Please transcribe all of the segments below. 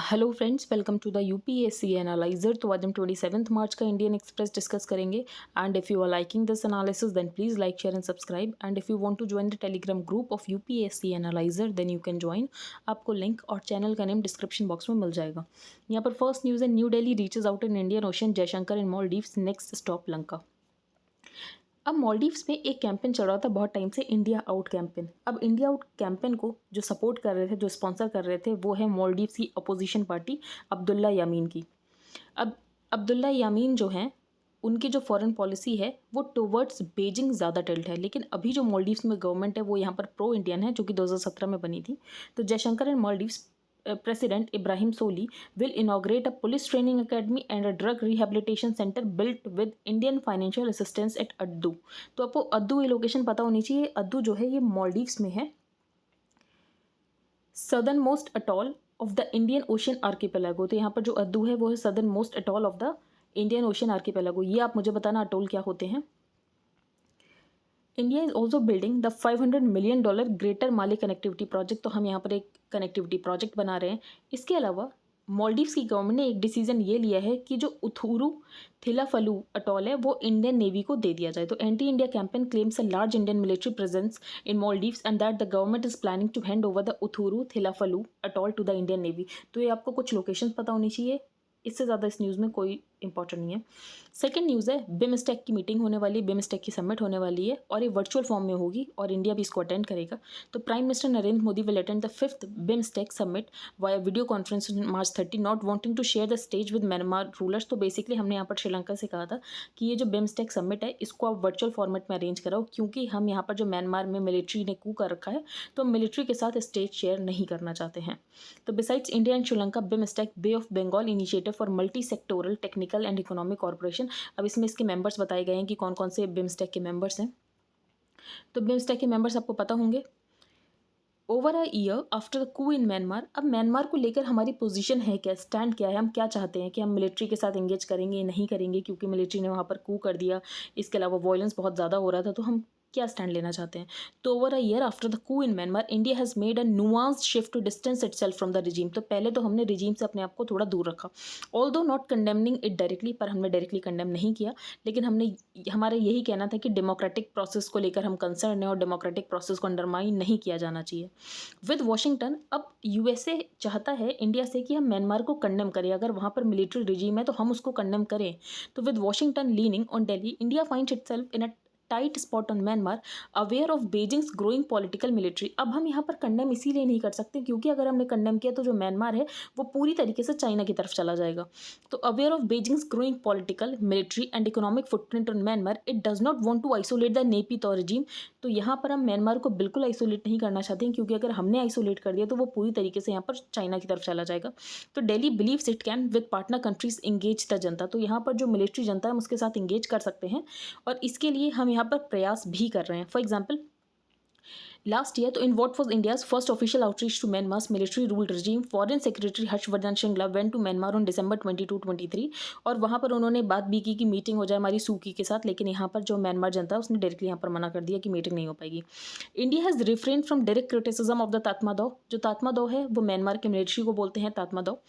Hello friends, welcome to the UPSC analyser. तो आज हम 27 मार्च का इंडियन एक्सप्रेस डिस्कस करेंगे। And if you are liking this analysis then please like, share and subscribe. And if you want to join the Telegram group of UPSC analyser then you can join. आपको link और channel का name description box में मिल जाएगा। यहाँ पर first news है, New Delhi reaches out in Indian Ocean, Jaishankar in Maldives, next stop Lanka. अब मॉलडीव्स में एक कैंपेन चल रहा था बहुत टाइम से, इंडिया आउट कैंपेन। अब इंडिया आउट कैंपेन को जो सपोर्ट कर रहे थे, जो स्पॉन्सर कर रहे थे, वो है मॉलडीव्स की अपोजिशन पार्टी अब्दुल्ला यामीन की। अब अब्दुल्ला यामीन जो हैं, उनकी जो फॉरेन पॉलिसी है वो टुवर्ड्स बीजिंग ज़्यादा टिल्ट है। लेकिन अभी जो मॉलडीव्स में गवर्नमेंट है वो यहाँ पर प्रो इंडियन है, जो कि 2017 में बनी थी। तो Jaishankar and Maldives President Ibrahim Soli will inaugurate a police training academy and a drug rehabilitation center built with Indian financial assistance at अद्दू। तो आपको अद्दू ये लोकेशन पता होनी चाहिए। अद्दू जो है ये मॉलडीव्स में है, southern most atoll of the Indian ocean archipelago. तो यहाँ पर जो अद्दू है वो है southern most atoll of the Indian ocean archipelago. ये आप मुझे बताना अटोल क्या होते हैं। India is also building the $500 million greater Male connectivity project. तो हम यहाँ पर एक कनेक्टिविटी प्रोजेक्ट बना रहे हैं। इसके अलावा मॉलडीव्स की गवर्नमेंट ने एक डिसीजन ये लिया है कि जो उथुरू थिलाफलू अटॉल है वो इंडियन नेवी को दे दिया जाए। तो anti India campaign claims a large Indian military presence in Maldives and that the government is planning to hand over the Uthuru Thilafalhu atoll to the Indian navy. तो ये आपको कुछ लोकेशन पता होनी चाहिए, इससे ज़्यादा इस न्यूज़ में कोई इंपॉर्टेंट नहीं है। सेकंड न्यूज़ है, बिमस्टेक की मीटिंग होने वाली है, बिमस्टेक की समिट होने वाली है और ये वर्चुअल फॉर्म में होगी और इंडिया भी इसको अटेंड करेगा। तो prime minister Narendra Modi will attend the 5th BIMSTEC summit via video conference March 30, not wanting to share the stage with Myanmar rulers. तो बेसिकली हमने यहाँ पर श्रीलंका से कहा था कि ये जो बिमस्टेक समिट है इसको आप वर्चुअल फॉर्मेट में अरेंज कराओ, क्योंकि हम यहाँ पर जो म्यांमार में मिलिट्री ने कू कर रखा है तो मिलिट्री के साथ स्टेज शेयर नहीं करना चाहते हैं। तो besides India and Sri Lanka, BIMSTEC bay of Bengal initiative for multi sectoral technical and economic corporation. अब इसमें इसके मेंबर्स बताए गए हैं कि कौन कौन से बिमस्टेक के मेंबर्स हैं। तो बिमस्टेक के मेंबर्स आपको पता होंगे। Over a year after the coup in Myanmar, अब म्यांमार को लेकर हमारी पोजीशन है क्या, स्टैंड क्या है, हम क्या चाहते हैं कि हम मिलिट्री के साथ एंगेज करेंगे नहीं करेंगे, क्योंकि मिलिट्री ने वहाँ पर कू कर दिया। इसके अलावा वॉयलेंस बहुत ज़्यादा हो रहा था, तो हम क्या स्टैंड लेना चाहते हैं। तो over a year after the coup in Myanmar, India has made a nuanced shift to distance itself from the regime. तो पहले तो हमने रिजीम से अपने आप को थोड़ा दूर रखा, although not condemning it directly, पर हमने डायरेक्टली कंडेम नहीं किया। लेकिन हमारा यही कहना था कि डेमोक्रेटिक प्रोसेस को लेकर हम कंसर्न हैं और डेमोक्रेटिक प्रोसेस को अंडरमाइन नहीं किया जाना चाहिए। विद वॉशिंगटन, अब यूएसए चाहता है इंडिया से कि हम म्यांमार को कंडेम करें, अगर वहाँ पर मिलिट्री रिजीम है तो हम उसको कंडेम करें। तो with Washington leaning on Delhi, India finds itself in a tight spot on Myanmar, aware of Beijing's growing political military. अब हम यहाँ पर कंडेम इसीलिए नहीं कर सकते क्योंकि अगर हमने कंडेम किया तो जो म्यांमार है वो पूरी तरीके से चाइना की तरफ चला जाएगा। तो aware of Beijing's growing political military and economic footprint on Myanmar, it does not want to isolate the Naypyitaw regime. तो यहाँ पर हम म्यांमार को बिल्कुल आइसोलेट नहीं करना चाहते हैं, क्योंकि अगर हमने आइसोलेट कर दिया तो वो पूरी तरीके से यहाँ पर चाइना की तरफ चला जाएगा। तो Delhi beliefs it can with partner countries engage the जनता। तो यहाँ पर जो मिलिट्री जनता है हम उसके साथ इंगेज कर सकते हैं और इसके लिए हम यहाँ पर प्रयास भी कर रहे हैं। फॉर एग्जाम्पल लास्ट ईयर, तो in what was India's first official outreach to Myanmar's military ruled regime, foreign secretary Harshvardhan Shringla went to Myanmar on December 22-23। और वहाँ पर उन्होंने बात भी की कि मीटिंग हो जाए हमारी सूकी के साथ, लेकिन यहाँ पर जो म्यांमार जनता है उसने डायरेक्टली यहाँ पर मना कर दिया कि मीटिंग नहीं हो पाएगी। India has refrained from direct criticism of the Tatmadaw. जो तात्मादाव है वो म्यांमार के मिलिट्री को बोलते हैं तात्मादाव।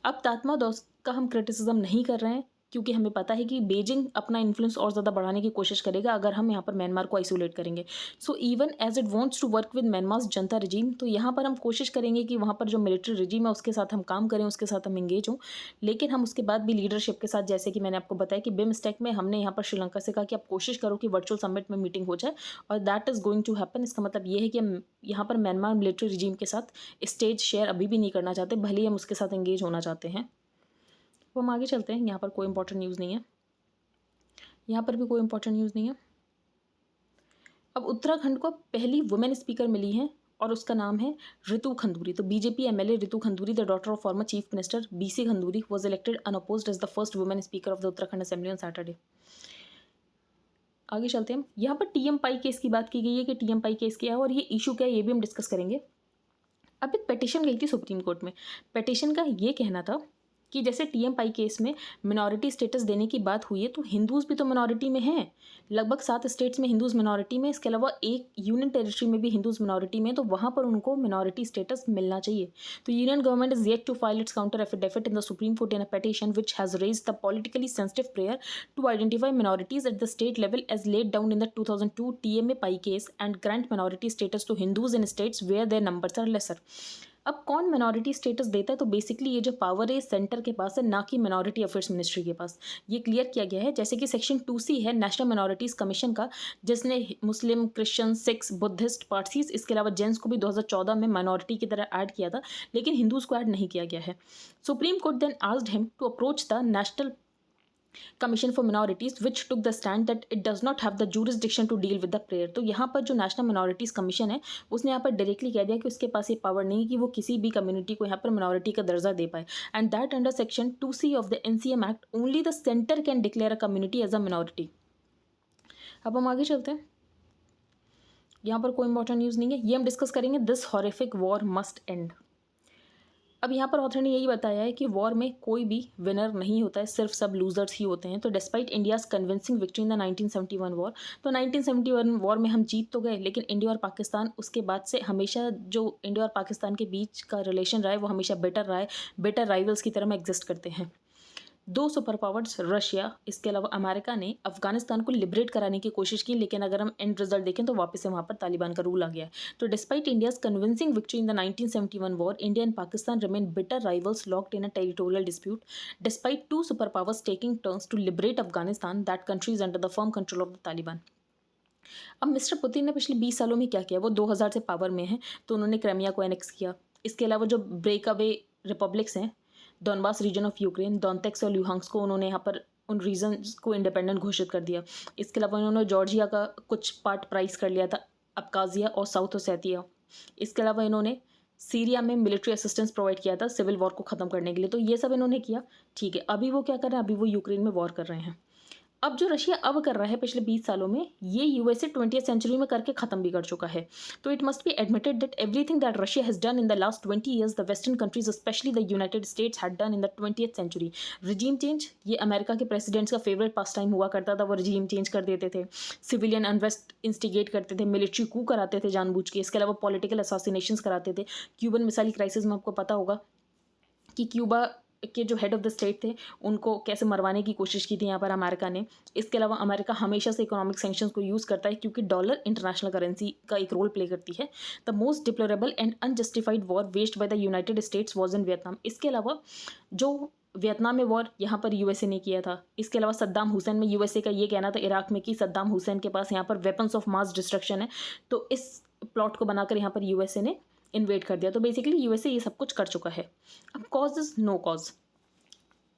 अब तात्मादाव का हम क्रिटिसिज्म नहीं कर रहे हैं क्योंकि हमें पता है कि बीजिंग अपना इन्फ्लुएंस और ज़्यादा बढ़ाने की कोशिश करेगा अगर हम यहाँ पर म्यांमार को आइसोलेट करेंगे। So even as it wants to work with Myanmar's junta regime, तो यहाँ पर हम कोशिश करेंगे कि वहाँ पर जो मिलिट्री रिजीम है उसके साथ हम काम करें, उसके साथ हम एंगेज हों। लेकिन हम उसके बाद भी लीडरशिप के साथ, जैसे कि मैंने आपको बताया कि बिमस्टेक में हमने यहाँ पर श्रीलंका से कहा कि आप कोशिश करो कि वर्चुअल समिट में मीटिंग हो जाए, और that is going to happen. इसका मतलब ये है कि हम यहाँ पर म्यांमार मिलिट्री रिजीम के साथ स्टेज शेयर अभी भी नहीं करना चाहते, भले ही हम उसके साथ एंगेज होना चाहते हैं। तो हम आगे चलते हैं। यहाँ पर कोई इंपॉर्टेंट न्यूज़ नहीं है, यहाँ पर भी कोई इंपॉर्टेंट न्यूज़ नहीं है। अब उत्तराखंड को पहली वुमेन स्पीकर मिली है और उसका नाम है रितु खंडूरी। तो BJP MLA Ritu Khanduri, the daughter of former chief minister BC Khanduri, was elected unopposed as the first women speaker of the Uttarakhand assembly on Saturday. आगे चलते हैं। यहाँ पर टीएम पाई केस की बात की गई है कि टीएम पाई केस क्या है और ये इशू क्या है, ये भी हम डिस्कस करेंगे। अब एक पिटीशन गई थी सुप्रीम कोर्ट में। पिटीशन का ये कहना था कि जैसे टीएम पाई केस में मिनॉरिटी स्टेटस देने की बात हुई है, तो हिंदूज़ भी तो मिनॉरिटी में हैं। लगभग 7 स्टेट्स में हिंदूज़ मिनॉरिटी में, इसके अलावा एक यूनियन टेरिटरी में भी हिंदूज़ मिनॉरिटी में, तो वहाँ पर उनको मिनॉरिटी स्टेटस मिलना चाहिए। तो union government is yet to file its counter affidavit in the supreme court in a petition which has raised the politically sensitive prayer to identify minorities at the state level as laid down in the 2002 TMA Pai case and grant minority status to Hindus in states where their numbers are lesser. अब कौन minority status देता है? तो basically ये जो power है centre के पास है, ना कि मिनॉरिटी अफेयर्स मिनिस्ट्री के पास। ये क्लियर किया गया है। जैसे कि सेक्शन 2C है नेशनल मिनॉरिटीज़ कमीशन का, जिसने मुस्लिम, क्रिश्चियन, सिख्स, बुद्धिस्ट, पारसीज, इसके अलावा जेंट्स को भी 2014 में माइनॉरिटी की तरह ऐड किया था, लेकिन हिंदूज़ को ऐड नहीं किया गया है। Supreme court then asked him to approach the national commission for minorities which took the stand that it does not have the jurisdiction to deal with the prayer. तो यहाँ पर जो नेशनल मिनॉरिटीज़ कमीशन है, उसने यहाँ पर directly कह दिया कि उसके पास ये पावर नहीं है कि वो किसी भी कम्युनिटी को यहाँ पर मिनॉरिटी का दर्जा दे पाए, and that under section 2C of the NCM act only the centre can declare a community as a minority. अब हम आगे चलते हैं। यहाँ पर कोई इंपॉर्टेंट न्यूज़ नहीं है, ये हम डिस्कस करेंगे। This horrific war must and. अब यहाँ पर ऑथर ने यही बताया है कि वॉर में कोई भी विनर नहीं होता है, सिर्फ सब लूजर्स ही होते हैं। तो despite India's convincing victory in the 1971 war, तो 1971 वॉर में हम जीत तो गए, लेकिन इंडिया और पाकिस्तान उसके बाद से हमेशा जो इंडिया और पाकिस्तान के बीच का रिलेशन रहा है वो हमेशा बेटर रहा है, बेटर राइवल्स की तरह हम एग्जिस्ट करते हैं। दो सुपर पावर्स रशिया, इसके अलावा अमेरिका ने अफगानिस्तान को लिबरेट कराने की कोशिश की, लेकिन अगर हम एंड रिजल्ट देखें तो वापस से वहाँ पर तालिबान का रूल आ गया है। तो despite India's convincing victory in the 1971 war, India and Pakistan remain bitter rivals locked in a territorial dispute despite two super powers taking turns to liberate Afghanistan, that country is under the firm control of the Taliban. अब mister Putin ने पिछले 20 सालों में क्या किया? वो 2000 से power में है, तो उन्होंने क्राइमिया को एनेक्स किया। इसके अलावा जो ब्रेक अवे रिपब्लिक्स हैं, डॉनबास रीजन ऑफ यूक्रेन, डोनेत्स्क और लुहांस्क को उन्होंने यहाँ पर उन रीजन्स को इंडिपेंडेंट घोषित कर दिया। इसके अलावा उन्होंने जॉर्जिया का कुछ पार्ट प्राइज कर लिया था, अबकाजिया और साउथ ओसेतिया। इसके अलावा इन्होंने सीरिया में मिलिट्री असिस्टेंस प्रोवाइड किया था सिविल वॉर को ख़त्म करने के लिए। तो ये सब इन्होंने किया, ठीक है। अभी वो क्या कर रहे हैं? अभी वो यूक्रेन में वॉर कर रहे हैं। अब जो रशिया अब कर रहा है पिछले 20 सालों में, ये यूएसए 20th सेंचुरी में करके ख़त्म भी कर चुका है। तो it must be admitted that everything that Russia has done in the last 20 years the western countries specially the United States had done in the 20th century. Regime change, ये America के प्रेसिडेंट्स का favourite pastime हुआ करता था, वो regime change कर देते थे, सिविलियन अनरेस्ट इंस्टिगेट करते थे, मिलिट्री कू कराते थे जानबूझ के। इसके अलावा पॉलिटिकल असासिनेशंस कराते थे। क्यूबन मिसाइल क्राइसिस में आपको पता होगा कि क्यूबा के जो हेड ऑफ द स्टेट थे उनको कैसे मरवाने की कोशिश की थी यहाँ पर अमेरिका ने। इसके अलावा अमेरिका हमेशा से इकोनॉमिक सैंक्शंस को यूज़ करता है, क्योंकि डॉलर इंटरनेशनल करेंसी का एक रोल प्ले करती है। The most deplorable and unjustified war based by the United states was in Vietnam. इसके अलावा जो वियतनाम में वॉर यहाँ पर यूएसए ने किया था। इसके अलावा सद्दाम हुसैन में यूएसए का ये कहना था इराक में कि सद्दाम हुसैन के पास यहाँ पर वेपन्स ऑफ मास डिस्ट्रक्शन है, तो इस प्लॉट को बनाकर यहाँ पर यूएसए ने इन्वेट कर दिया। तो बेसिकली यूएसए ये सब कुछ कर चुका है। अब कॉज इज नो कॉज।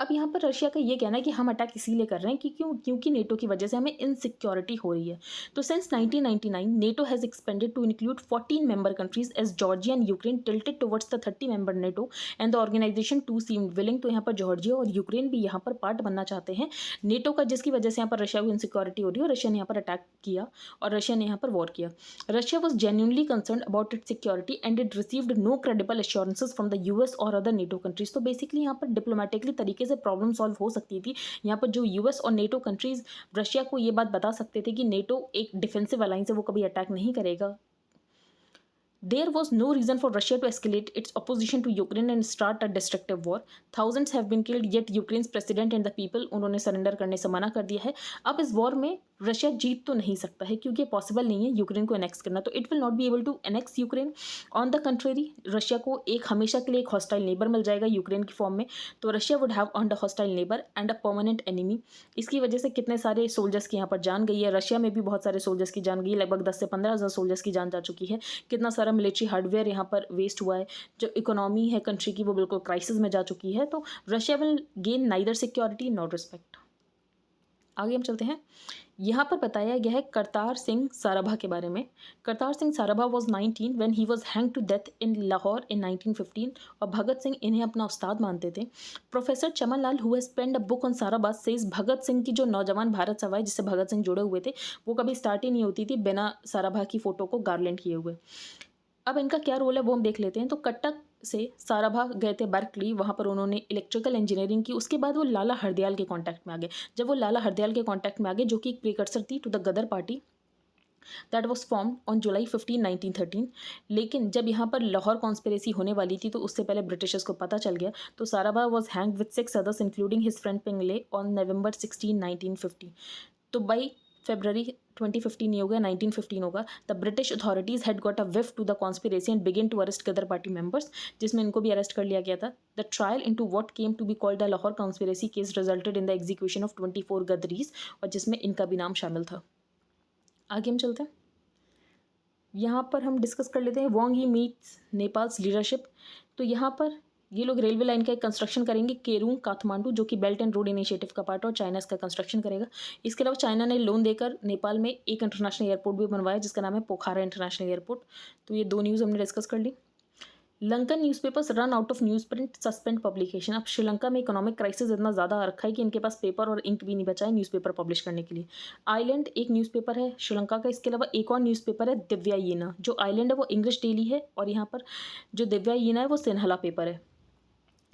अब यहाँ पर रशिया का ये कहना है कि हम अटैक इसीलिए कर रहे हैं कि क्योंकि नेटो की वजह से हमें इनसिक्योरिटी हो रही है। तो since 1999 NATO has expanded to include 14 member countries as Georgia and Ukraine tilted towards the 30 member NATO and the organisation too seemed willing. तो यहाँ पर जॉर्जिया और यूक्रेन भी यहाँ पर पार्ट बनना चाहते हैं नेटो का, जिसकी वजह से यहाँ पर रशिया को इनसिक्योरिटी हो रही है और रशिया ने यहाँ पर अटैक किया और रशिया ने यहाँ पर वॉर किया। Russia was genuinely concern about it security and it received no credible assurances from the US और अदर नेटो कंट्रीज। तो बेसिकली यहाँ पर डिप्लोमेटिकली तरीके से प्रॉब्लम सॉल्व हो सकती थी। यहाँ पर जो यूएस और नेटो कंट्रीज रशिया को ये बात बता सकते थे कि नेटो एक डिफेंसिव अलायंस है, वो कभी अटैक नहीं करेगा। There was no reason for Russia to escalate its opposition to Ukraine and start a destructive war. Thousands have been killed, yet Ukraine's president and the people उन्होंने surrender करने से मना कर दिया है। अब इस वॉर में रशिया जीत तो नहीं सकता है, क्योंकि पॉसिबल नहीं है यूक्रेन को एनेक्स करना। तो it will not be able to annex Ukraine. On the contrary, Russia को एक हमेशा के लिए एक हॉस्टाइल नेबर मिल जाएगा यूक्रेन की फॉर्म में। तो Russia would have earned a hostile neighbour and a permanent enemy. इसकी वजह से कितने सारे सोल्जर्स की यहाँ पर जान गई है। रशिया में भी बहुत सारे सोल्जर्स की जान गई है, लगभग 10 से 15 हज़ार सोल्जर्स की जान जा चुकी है। कितना सारा मिलिट्री हार्डवेयर यहाँ पर वेस्ट हुआ है। जो इकोनॉमी है कंट्री की वो बिल्कुल क्राइसिस में जा चुकी है। तो Russia will gain neither security nor respect. आगे हम चलते हैं। यहाँ पर बताया गया है करतार सिंह साराभा के बारे में। Kartar Singh Sarabha was 19 when he was hang to death in Lahore in 1915 और भगत सिंह इन्हें अपना उस्ताद मानते थे। Professor Chaman Lal who has penned a book on Sarabha says Bhagat Singh की जो नौजवान भारत सभा है जिससे भगत सिंह जुड़े हुए थे वो कभी स्टार्ट ही नहीं होती थी बिना साराभा की फ़ोटो को गार्लैंड किए हुए। अब इनका क्या रोल है वो हम देख लेते हैं। तो कटक से साराभा गए थे बर्कली, वहाँ पर उन्होंने इलेक्ट्रिकल इंजीनियरिंग की। उसके बाद वो लाला हरदयाल के कॉन्टैक्ट में आ गए। जब वो लाला हरदयाल के कॉन्टैक्ट में आ गए, जो कि एक प्रिकर्सर थी to the Ghadar party that was form on July 15 1913। लेकिन जब यहाँ पर लाहौर कॉन्स्पिरेसी होने वाली थी तो उससे पहले ब्रिटिशर्स को पता चल गया, तो Sarabha was hang with 6 others including his friend Pingle on November 16 1950। तो बाई February 2015 ये हो गया, 1915 होगा। The British authorities had got a whiff to the conspiracy and begin to arrest Ghadar party members, जिसमें इनको भी अरेस्ट कर लिया गया था। The trial into what came to be called the Lahore conspiracy case resulted in the execution of 24 Ghadaris, और जिसमें इनका भी नाम शामिल था। आगे हम चलते हैं, यहाँ पर हम डिस्कस कर लेते हैं वांग यी मीट्स नेपाल्स लीडरशिप। तो यहाँ पर ये लोग रेलवे लाइन का एक कंस्ट्रक्शन करेंगे, केरूंग काठमांडू, जो कि बेल्ट एंड रोड इनिशिएटिव का पार्ट है और चाइना इसका कंस्ट्रक्शन करेगा। इसके अलावा चाइना ने लोन देकर नेपाल में एक इंटरनेशनल एयरपोर्ट भी बनवाया जिसका नाम है पोखरा इंटरनेशनल एयरपोर्ट। तो ये 2 न्यूज़ हमने डिस्कस कर ली। Lankan newspapers run out of newsprint, suspend publication. अब श्रीलंका में इकोनॉमिक क्राइसिस इतना ज़्यादा आ रखा है कि इनके पास पेपर और इंक भी नहीं बचा है न्यूज़पेपर पब्लिश करने के लिए। आइलैंड एक न्यूज़पेपर है श्रीलंका का। इसके अलावा एक और न्यूज़पेपर है दिव्यायीना। जो आइलैंड है वो इंग्लिश डेली है और यहाँ पर जो दिव्यायीना है वो सिन्हला पेपर है।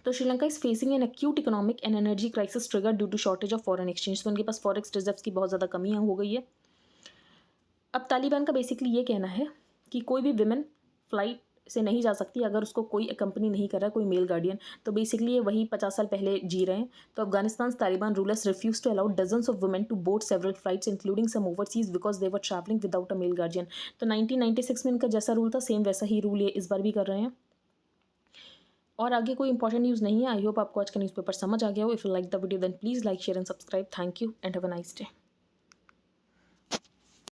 तो Sri Lanka is facing an acute economic and energy crisis trigger due to shortage of foreign exchange. तो उनके पास फॉरेक्स रिजर्व्स की बहुत ज़्यादा कमी हो गई है। अब तालिबान का बेसिकली ये कहना है कि कोई भी विमेन फ्लाइट से नहीं जा सकती अगर उसको कोई कंपनी नहीं कर रहा, कोई मेल गार्डियन। तो बेसिकली ये वही 50 साल पहले जी रहे हैं। तो Afghanistan Taliban rulers refuse to allow dozens of women to board several flights including some overseas because they were travelling without a male guardian. तो 1996 में इनका जैसा रूल था सेम वैसा ही रूल ये इस बार भी कर रहे हैं। और आगे कोई इंपॉर्टेंट न्यूज़ नहीं है। आई होप आपको आज का न्यूज़पेपर समझ आ गया हो। If you like the video then please like share and subscribe. Thank you and have a nice day.